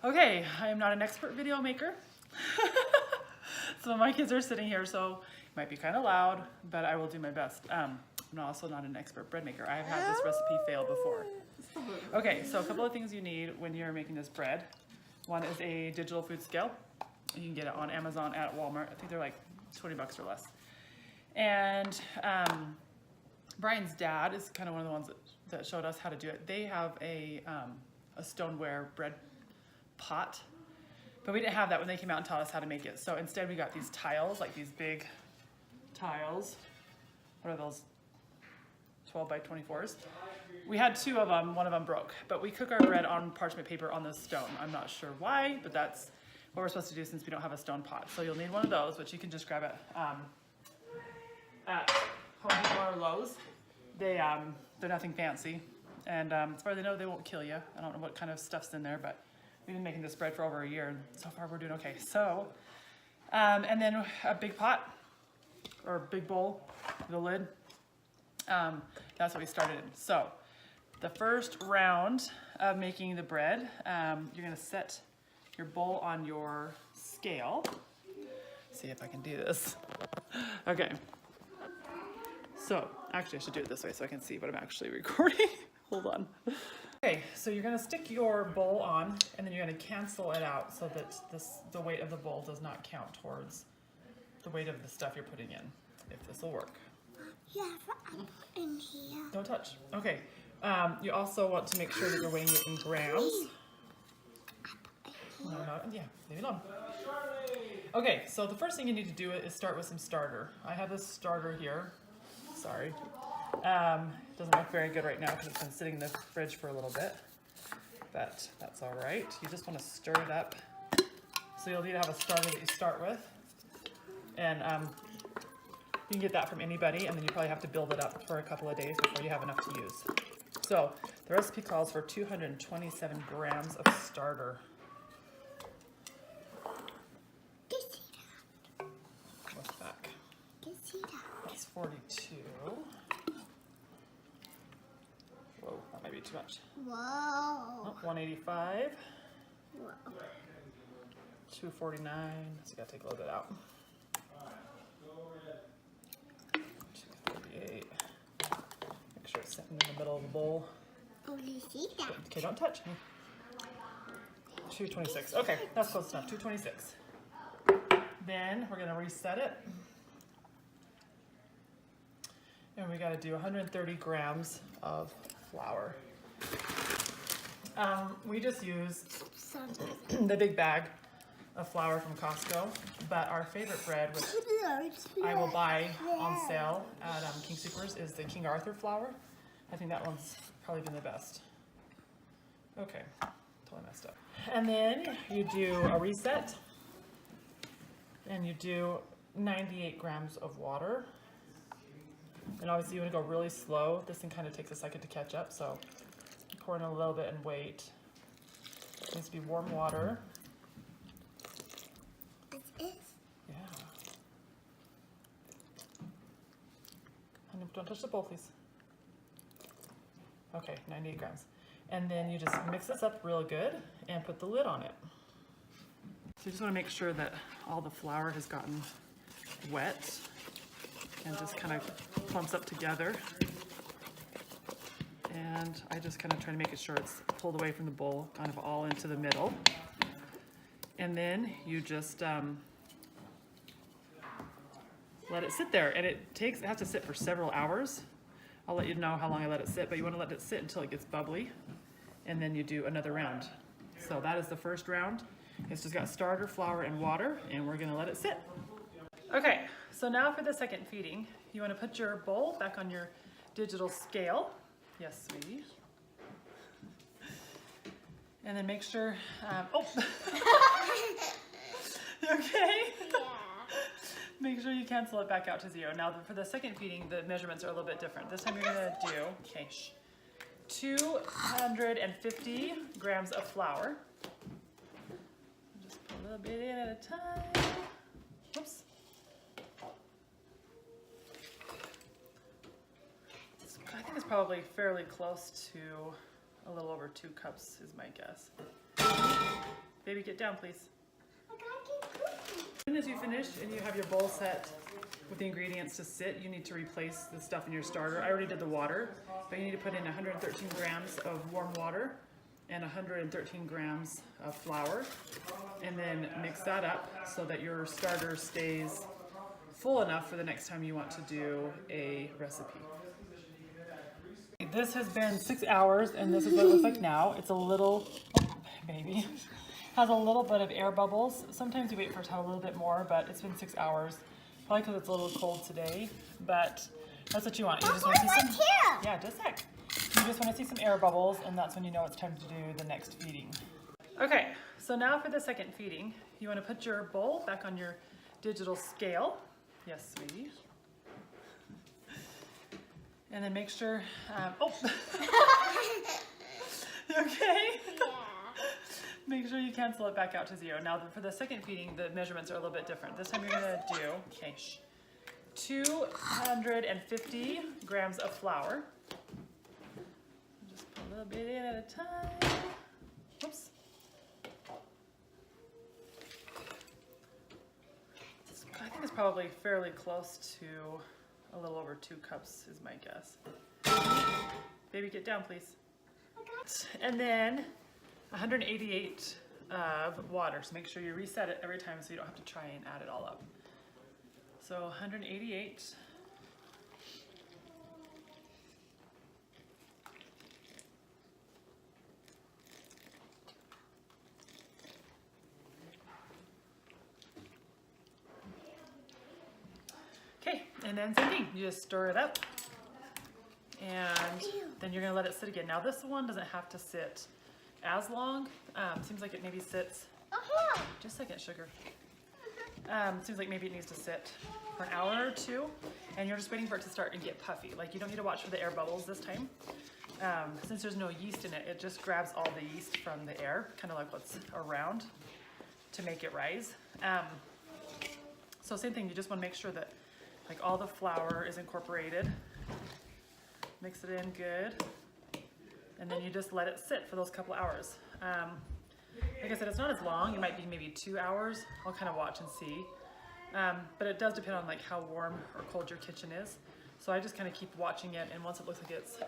Okay, I am not an expert video maker. Some of my kids are sitting here, so it might be kind of loud, but I will do my best. I'm also not an expert bread maker. I have had this recipe fail before. Okay, so a couple of things you need when you're making this bread. One is a digital food scale. You can get it on Amazon, at Walmart. I think they're like 20 bucks or less. And Brian's dad is kind of one of the ones that showed us how to do it. They have a stoneware bread pot, but we didn't have that when they came out and taught us how to make it. So instead we got these tiles, like these big tiles. What are those? 12 by 24s. We had two of them, one of them broke, but we cook our bread on parchment paper on the stone. I'm not sure why, but that's what we're supposed to do since we don't have a stone pot. So you'll need one of those, which you can just grab at Home Depot or Lowe's. They're nothing fancy, and as far as I know, they won't kill you. I don't know what kind of stuff's in there, but we've been making this bread for over a year, and so far we're doing okay. So, and then a big pot or big bowl with a lid. That's what we started in. So, the first round of making the bread, you're gonna set your bowl on your scale. See if I can do this. Okay. So, actually I should do it this way so I can see what I'm actually recording. Hold on. Okay, so you're gonna stick your bowl on and then you're gonna cancel it out so that the weight of the bowl does not count towards the weight of the stuff you're putting in, if this will work. Yeah, I'm in here. Don't touch. Okay. You also want to make sure that you're weighing it in grams. No, yeah, leave it alone. Okay, so the first thing you need to do is start with some starter. I have this starter here. Sorry. Doesn't look very good right now because it's been sitting in the fridge for a little bit, but that's all right. You just want to stir it up. So you'll need to have a starter that you start with, and you can get that from anybody, and then you probably have to build it up for a couple of days before you have enough to use. So the recipe calls for 227 grams of starter. What's back? That's 42. Whoa, that might be too much. Whoa. Oh, 185. Whoa. 249. So you gotta take a little bit out. 248. Make sure it's sitting in the middle of the bowl. Oh, you see that? Okay, don't touch me. 226. Okay, that's close enough. 226. Then we're gonna reset it. And we gotta do 130 grams of flour. We just use the big bag of flour from Costco, but our favorite bread, which I will buy on sale at King Soopers, is the King Arthur flour. I think that one's probably been the best. Okay, totally messed up. And then you do a reset, and you do 98 grams of water. And obviously you want to go really slow. This thing kind of takes a second to catch up, so pour in a little bit and wait. It needs to be warm water. Yeah. And don't touch the bowl, please. Okay, 98 grams. And then you just mix this up real good and put the lid on it. So you just want to make sure that all the flour has gotten wet and just kind of clumps up together. And I just kind of try to make sure it's pulled away from the bowl, kind of all into the middle. And then you just let it sit there, and it has to sit for several hours. I'll let you know how long I let it sit, but you want to let it sit until it gets bubbly, and then you do another round. So that is the first round. It's just got starter, flour, and water, and we're gonna let it sit. Okay, so now for the second feeding, you want to put your bowl back on your digital scale. Yes, sweetie. And then make sure, oh! Okay? Yeah. Make sure you cancel it back out to 0. Now for the second feeding, the measurements are a little bit different. This time you're gonna do, okay, 250 grams of flour. Just put a little bit in at a time. Oops. I think it's probably fairly close to a little over 2 cups is my guess. Baby, get down, please. I gotta get cookies. As soon as you finish and you have your bowl set with the ingredients to sit, you need to replace the stuff in your starter. I already did the water, but you need to put in 113 grams of warm water and 113 grams of flour, and then mix that up so that your starter stays full enough for the next time you want to do a recipe. This has been 6 hours, and this is what it looks like now. It's a little, oh, baby, has a little bit of air bubbles. Sometimes you wait for it to have a little bit more, but it's been 6 hours. Probably because it's a little cold today, but that's what you want. You just want to see some, yeah, just a sec. You just want to see some air bubbles, and that's when you know it's time to do the next feeding. Okay, so now for the second feeding, you want to put your bowl back on your digital scale. Yes, sweetie. And then make sure, oh. You okay? Yeah. Make sure you cancel it back out to 0. Now for the second feeding, the measurements are a little bit different. This time you're gonna do, okay, 250 grams of flour. Just put a little bit in at a time. Oops. I think it's probably fairly close to a little over 2 cups is my guess. Baby, get down, please. And then 188 of water. So make sure you reset it every time so you don't have to try and add it all up. So 188. Okay, and then same thing. You just stir it up. And then you're gonna let it sit again. Now this one doesn't have to sit as long. Seems like it maybe sits, just a second, sugar. Seems like maybe it needs to sit for an hour or 2, and you're just waiting for it to start and get puffy. Like, you don't need to watch for the air bubbles this time. Since there's no yeast in it, it just grabs all the yeast from the air, kind of like what's around, to make it rise. So same thing, you just wanna make sure that like all the flour is incorporated. Mix it in good, and then you just let it sit for those couple hours. Like I said, it's not as long. It might be maybe 2 hours. I'll kind of watch and see. But it does depend on like how warm or cold your kitchen is. So I just kind of keep watching it, and once it looks like it's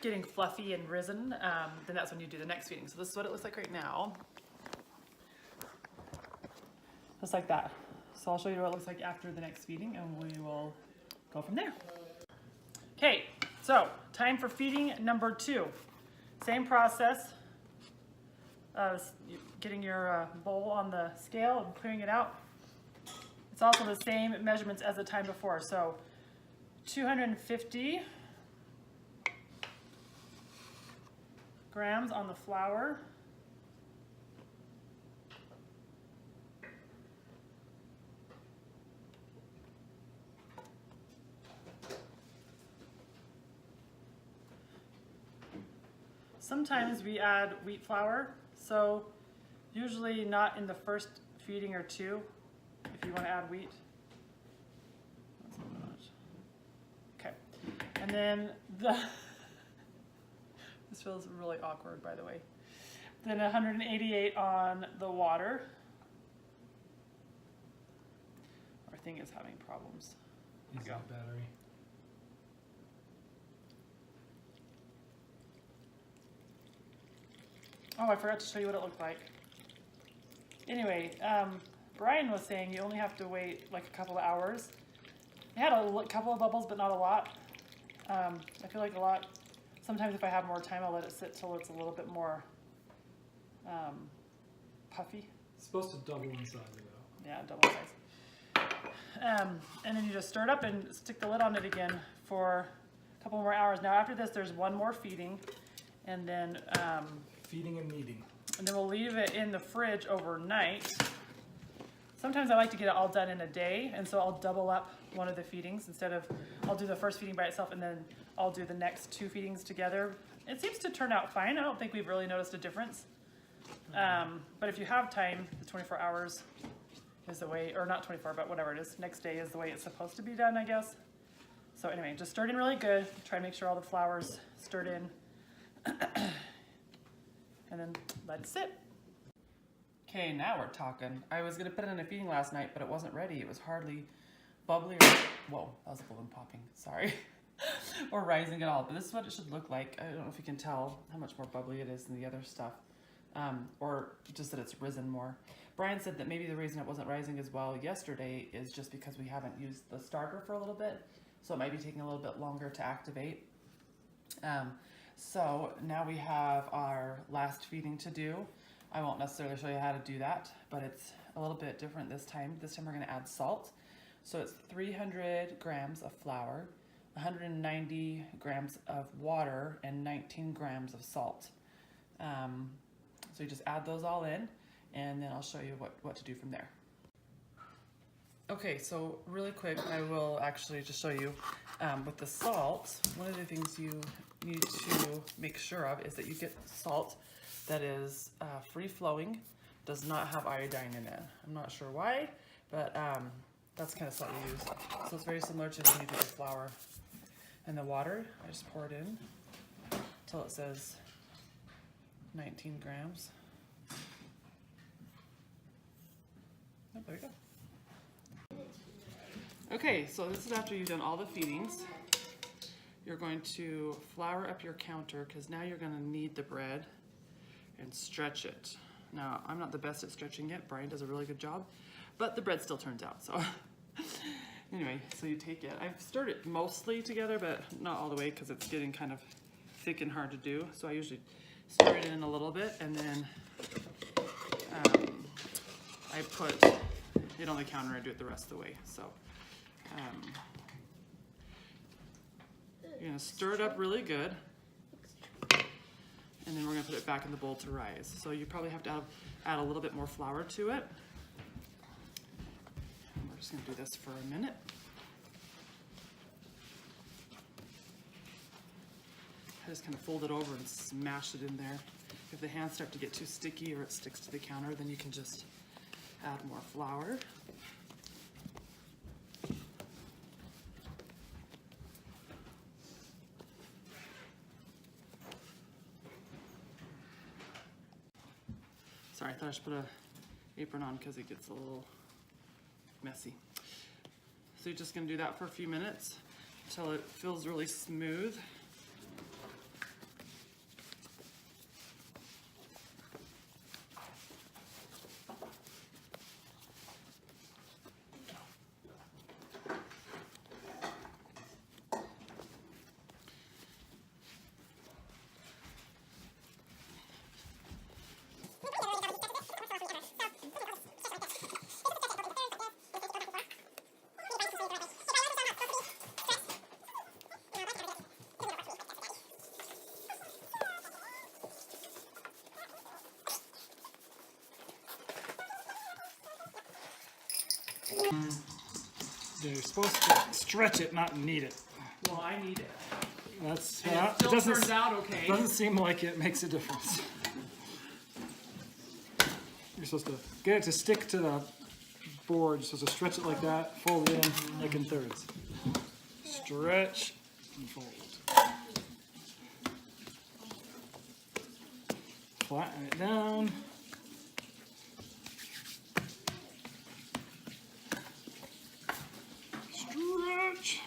getting fluffy and risen, then that's when you do the next feeding. So this is what it looks like right now. Just like that. So I'll show you what it looks like after the next feeding, and we will go from there. Okay, so time for feeding number 2. Same process, getting your bowl on the scale and clearing it out. It's also the same measurements as the time before. So 250 grams on the flour. Sometimes we add wheat flour, so usually not in the first feeding or 2 if you want to add wheat. That's not much. Okay, and then this feels really awkward, by the way. Then 188 on the water. Our thing is having problems. Is that battery? Oh, I forgot to show you what it looked like. Anyway, Brian was saying you only have to wait like a couple of hours. It had a couple of bubbles, but not a lot. I feel like a lot. Sometimes if I have more time, I'll let it sit till it's a little bit more puffy. It's supposed to double in size though. Yeah, double size. And then you just stir it up and stick the lid on it again for a couple more hours. Now after this, there's one more feeding, and then Feeding and kneading. and then we'll leave it in the fridge overnight. Sometimes I like to get it all done in a day, and so I'll double up one of the feedings. Instead of, I'll do the first feeding by itself, and then I'll do the next 2 feedings together. It seems to turn out fine. I don't think we've really noticed a difference. But if you have time, the 24 hours is the way, or not 24, but whatever it is, next day is the way it's supposed to be done, I guess. So anyway, just stir it in really good. Try to make sure all the flour's stirred in. and then let it sit. Okay, now we're talking. I was gonna put it in a feeding last night, but it wasn't ready. It was hardly bubbly or, whoa, that was a balloon popping, sorry. Or rising at all, but this is what it should look like. I don't know if you can tell how much more bubbly it is than the other stuff, or just that it's risen more. Brian said that maybe the reason it wasn't rising as well yesterday is just because we haven't used the starter for a little bit, so it might be taking a little bit longer to activate. So now we have our last feeding to do. I won't necessarily show you how to do that, but it's a little bit different this time. This time we're gonna add salt. So it's 300 grams of flour, 190 grams of water, and 19 grams of salt. So you just add those all in, and then I'll show you what to do from there. Okay, so really quick, I will actually just show you with the salt, one of the things you need to make sure of is that you get salt that is free-flowing, does not have iodine in it. I'm not sure why, but that's the kind of salt you use. So it's very similar to when you do the flour. And the water, I just pour it in until it says 19 grams. Oh, there you go. Okay, so this is after you've done all the feedings. You're going to flour up your counter because now you're going to knead the bread and stretch it. Now, I'm not the best at stretching it. Brian does a really good job, but the bread still turns out, so. Anyway, so you take it. I've stirred it mostly together, but not all the way because it's getting kind of thick and hard to do. So I usually stir it in a little bit, and then I put it on the counter and do it the rest of the way. So you're gonna stir it up really good, and then we're gonna put it back in the bowl to rise. So you probably have to add a little bit more flour to it. We're just gonna do this for a minute. I just kind of fold it over and smash it in there. If the hands start to get too sticky or it sticks to the counter, then you can just add more flour. Sorry, I thought I should put an apron on because it gets a little messy. So you're just gonna do that for a few minutes until it feels really smooth. You're supposed to stretch it, not knead it. Well, I need it. That's And it still turns out okay. Doesn't seem like it makes a difference. You're supposed to get it to stick to the board. You're supposed to stretch it like that, fold it in like in thirds. Stretch and fold. Flatten it down. Stretch.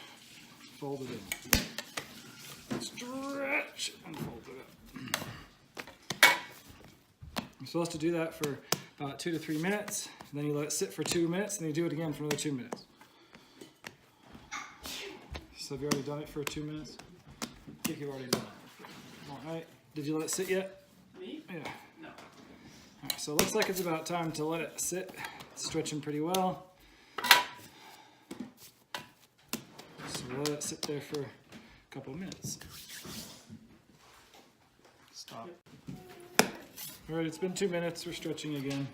Fold it in. Stretch and fold it up. You're supposed to do that for about 2 to 3 minutes. And then you let it sit for 2 minutes, and then you do it again for another 2 minutes. So have you already done it for 2 minutes? I think you've already done it. All right. Did you let it sit yet? Me? Yeah. No. All right, so it looks like it's about time to let it sit. It's stretching pretty well. So we'll let it sit there for a couple of minutes. Stop. All right, it's been 2 minutes. We're stretching again.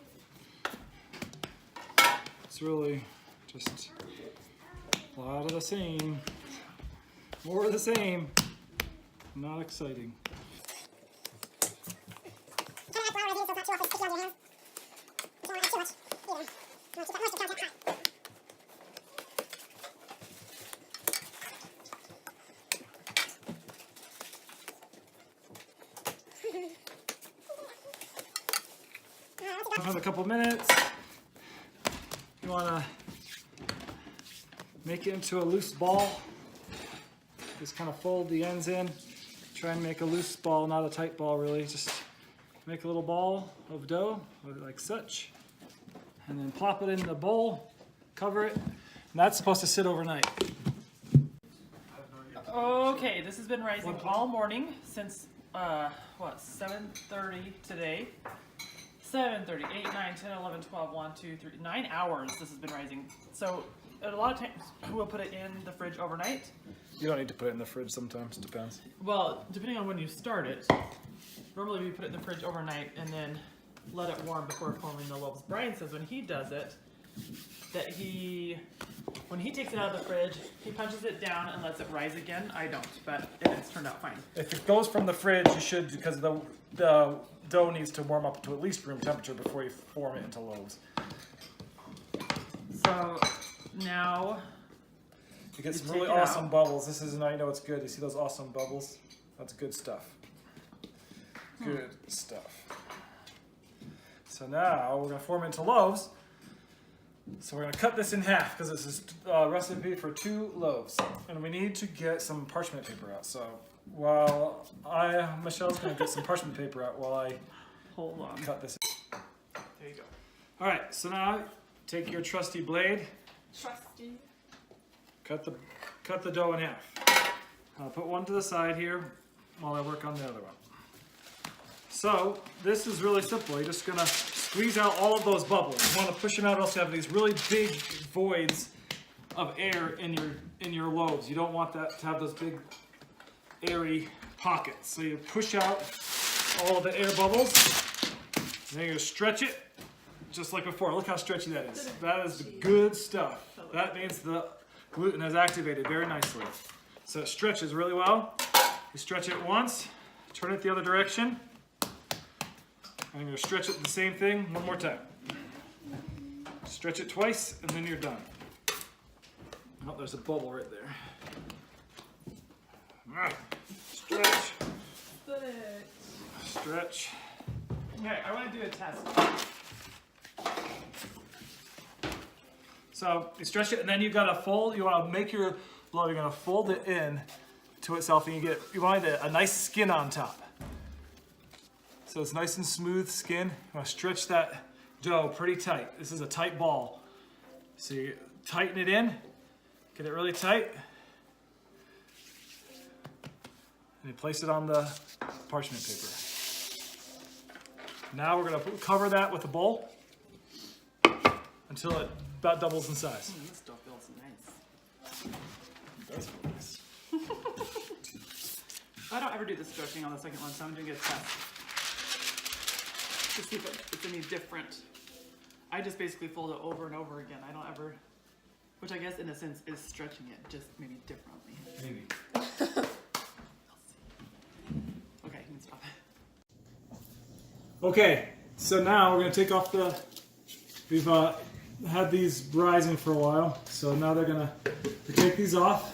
It's really just a lot of the same. More of the same. Not exciting. Another couple minutes. You want to make it into a loose ball. Just kind of fold the ends in. Try and make a loose ball, not a tight ball really. Just make a little ball of dough, like such. And then plop it in the bowl, cover it. And that's supposed to sit overnight. Okay, this has been rising all morning since, 7:30 today. 7:30, 8, 9, 10, 11, 12, 1, 2, 3, 9 hours this has been rising. So a lot of times we'll put it in the fridge overnight. You don't need to put it in the fridge sometimes, depends. Well, depending on when you start it. Normally we put it in the fridge overnight and then let it warm before forming the loaves. Brian says when he does it, that when he takes it out of the fridge, he punches it down and lets it rise again. I don't, but it's turned out fine. If it goes from the fridge, you should, because the dough needs to warm up to at least room temperature before you form it into loaves. So now You get some You really take it awesome out. bubbles. This is how you know it's good. You see those awesome bubbles? That's good stuff. Good stuff. So now we're going to form it into loaves. So we're going to cut this in half because this is a recipe for 2 loaves. And we need to get some parchment paper out. So while Michelle's going to get some parchment paper out while I hold on. cut this. There you go. All right, so now take your trusty blade, Trusty. cut the dough in half. I'll put one to the side here while I work on the other one. So this is really simple. You're just gonna squeeze out all of those bubbles. You want to push them out, else you have these really big voids of air in your loaves. You don't want that to have those big airy pockets. So you push out all of the air bubbles. And then you're gonna stretch it just like before. Look how stretchy that is. That is the good stuff. That means the gluten has activated very nicely. So it stretches really well. You stretch it once, turn it the other direction. And I'm going to stretch it the same thing one more time. Stretch it twice and then you're done. Oh, there's a bubble right there. All right. Stretch. Stretch. Okay, I want to do a test. So you stretch it and then you got to fold. You want to make your loaf. You're going to fold it in to itself and you want a nice skin on top. So it's nice and smooth skin. You want to stretch that dough pretty tight. This is a tight ball. So you tighten it in, get it really tight, and you place it on the parchment paper. Now we're going to cover that with a bowl until it about doubles in size. This dough feels nice. It does feel nice. I don't ever do the stretching on the second one, so I'm doing a test to see if it's any different. I just basically fold it over and over again. I don't ever, which I guess in a sense is stretching it, just maybe differently. Maybe. Okay, you can stop it. Okay, so now we're going to take off we've had these rising for a while, so now they're going to take these off,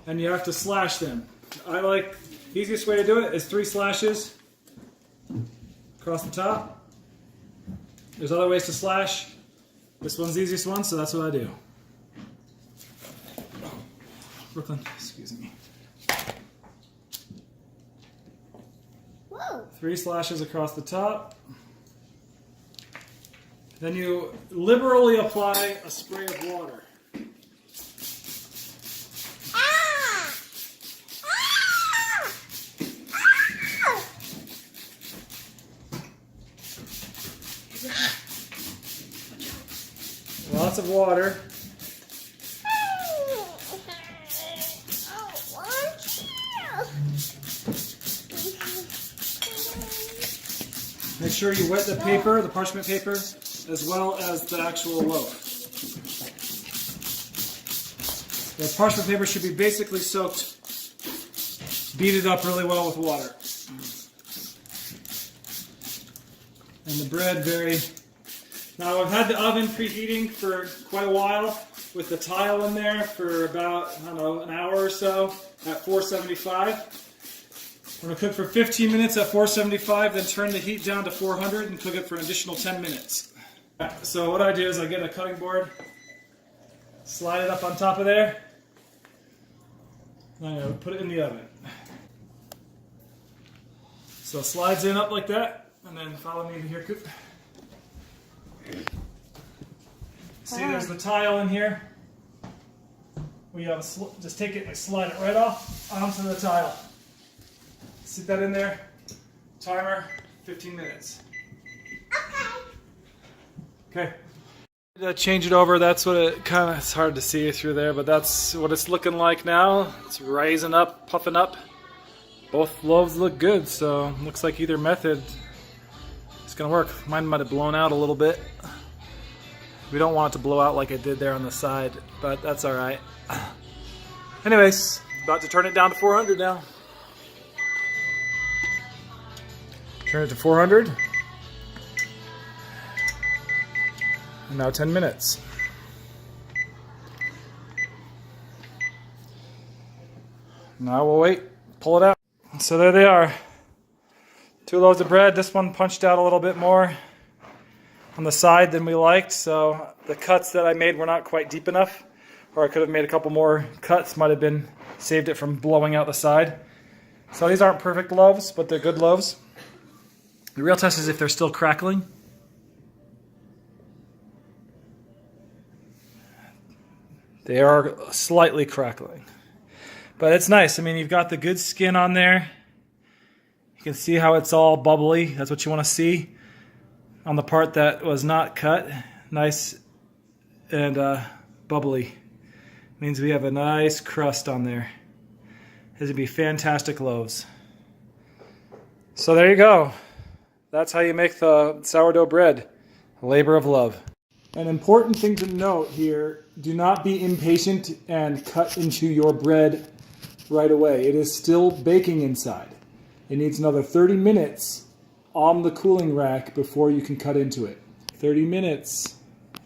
and you have to slash them. The easiest way to do it is 3 slashes across the top. There's other ways to slash. This one's the easiest one, so that's what I do. Brooklyn, excuse me. Whoa. 3 slashes across the top. Then you liberally apply a spray of water. Lots of water. Make sure you wet the paper, the parchment paper, as well as the actual loaf. The parchment paper should be basically soaked. Beat it up really well with water. And the bread very... Now I've had the oven preheating for quite a while with the tile in there for about, I don't know, an hour or so at 475. We're gonna cook for 15 minutes at 475, then turn the heat down to 400 and cook it for an additional 10 minutes. So what I do is I get a cutting board, slide it up on top of there, and I'm gonna put it in the oven. So it slides in up like that, and then follow me to here, Coop. See, there's the tile in here. We have just take it and slide it right off onto the tile. Stick that in there. Timer, 15 minutes. Okay. Change it over. That's what it kind of, it's hard to see through there, but that's what it's looking like now. It's rising up, puffing up. Both loaves look good, so looks like either method is going to work. Mine might have blown out a little bit. We don't want it to blow out like it did there on the side, but that's all right. Anyways, about to turn it down to 400 now. Turn it to 400. And now 10 minutes. Now we'll wait, pull it out. So there they are. 2 loaves of bread. This one punched out a little bit more on the side than we liked, so the cuts that I made were not quite deep enough, or I could have made a couple more cuts, might have been saved it from blowing out the side. So these aren't perfect loaves, but they're good loaves. The real test is if they're still crackling. They are slightly crackling, but it's nice. I mean, you've got the good skin on there. You can see how it's all bubbly. That's what you want to see. On the part that was not cut, nice and bubbly. Means we have a nice crust on there. These would be fantastic loaves. So there you go. That's how you make the sourdough bread. A labor of love. An important thing to note here, do not be impatient and cut into your bread right away. It is still baking inside. It needs another 30 minutes on the cooling rack before you can cut into it. 30 minutes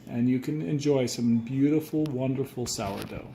and you can enjoy some beautiful, wonderful sourdough.